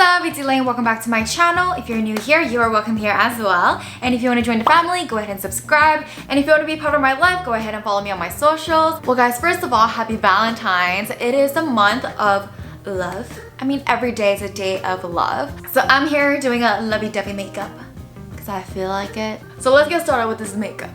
up? It's Elaine. Welcome back to my channel. If you're new here, you are welcome here as well. And if you want to join the family, go ahead and subscribe. And if you want to be part of my life, go ahead and follow me on my socials. Well guys, first of all, happy Valentine's. It is the month of love. I mean, every day is a day of love. So I'm here doing a lovey-dovey makeup because I feel like it. So let's get started with this makeup.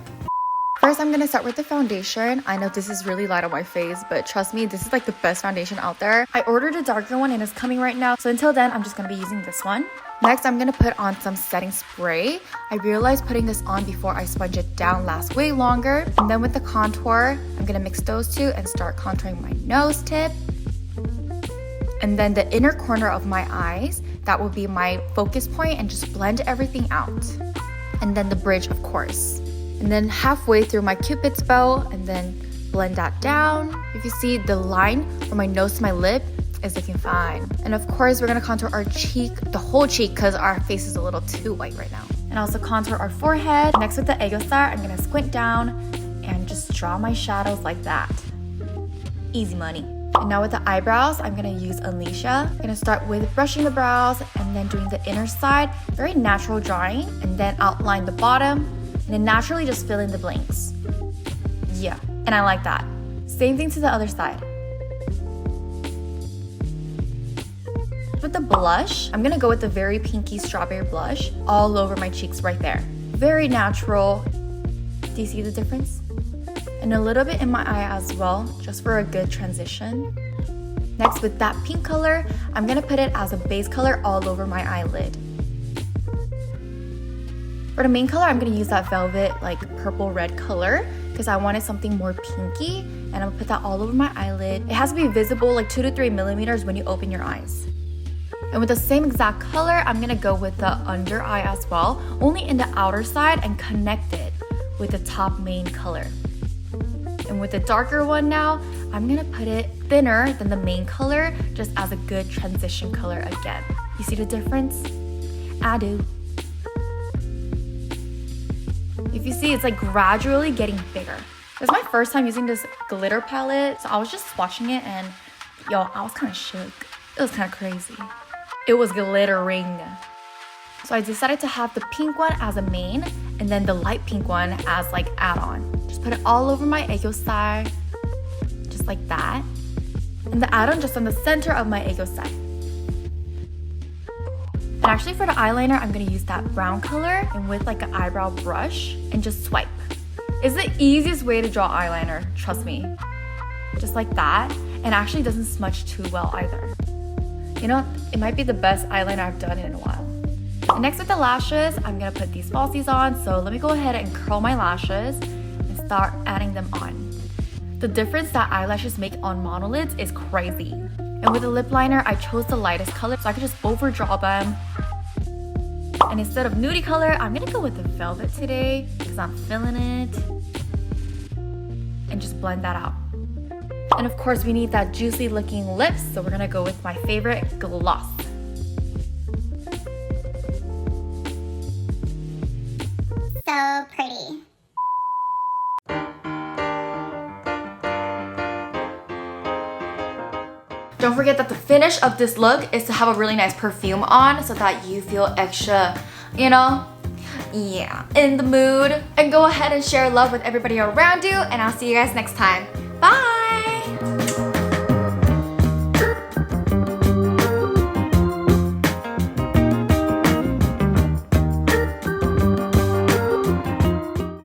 First, I'm gonna start with the foundation. I know this is really light on my face, but trust me, this is like the best foundation out there. I ordered a darker one and it's coming right now. So until then, I'm just gonna be using this one. Next, I'm gonna put on some setting spray. I realized putting this on before I sponge it down lasts way longer. And then with the contour, I'm gonna mix those two and start contouring my nose tip. And then the inner corner of my eyes, that will be my focus point, and just blend everything out. And then the bridge, of course. And then halfway through my Cupid's bow, and then blend that down. If you see, the line from my nose to my lip is looking fine. And of course, we're gonna contour our cheek, the whole cheek, because our face is a little too white right now. And also contour our forehead. Next with the Eggo Star, I'm gonna squint down and just draw my shadows like that. Easy money. And now with the eyebrows, I'm gonna use Alicia. I'm gonna start with brushing the brows and then doing the inner side, very natural drawing, and then outline the bottom, and then naturally just fill in the blanks. Yeah, and I like that. Same thing to the other side. With the blush, I'm gonna go with the very pinky strawberry blush all over my cheeks right there. Very natural. Do you see the difference? And a little bit in my eye as well, just for a good transition. Next, with that pink color, I'm gonna put it as a base color all over my eyelid. For the main color, I'm gonna use that velvet, like purple red color, because I wanted something more pinky, and I'm gonna put that all over my eyelid. It has to be visible like 2 to 3 millimeters when you open your eyes. And with the same exact color, I'm gonna go with the under eye as well, only in the outer side, and connect it with the top main color. And with the darker one now, I'm gonna put it thinner than the main color, just as a good transition color again. You see the difference? I do. If you see, it's like gradually getting bigger. It was my first time using this glitter palette, so I was just swatching it and yo, I was kind of shook. It was kind of crazy. It was glittering. So I decided to have the pink one as a main and then the light pink one as like add-on. Just put it all over my Eggo Star, just like that. And the add-on just on the center of my Eggo Star. And actually for the eyeliner, I'm gonna use that brown color and with like an eyebrow brush and just swipe. It's the easiest way to draw eyeliner, trust me. Just like that, and actually doesn't smudge too well either. You know, it might be the best eyeliner I've done in a while. And next with the lashes, I'm gonna put these falsies on, so let me go ahead and curl my lashes and start adding them on. The difference that eyelashes make on monolids is crazy. And with the lip liner, I chose the lightest color so I could just overdraw them. And instead of nudie color, I'm gonna go with the velvet today because I'm feeling it. And just blend that out. And of course, we need that juicy looking lips, so we're gonna go with my favorite gloss. So pretty. Don't forget that the finish of this look is to have a really nice perfume on so that you feel extra, you know, yeah, in the mood. And go ahead and share love with everybody around you, and I'll see you guys next time. Bye!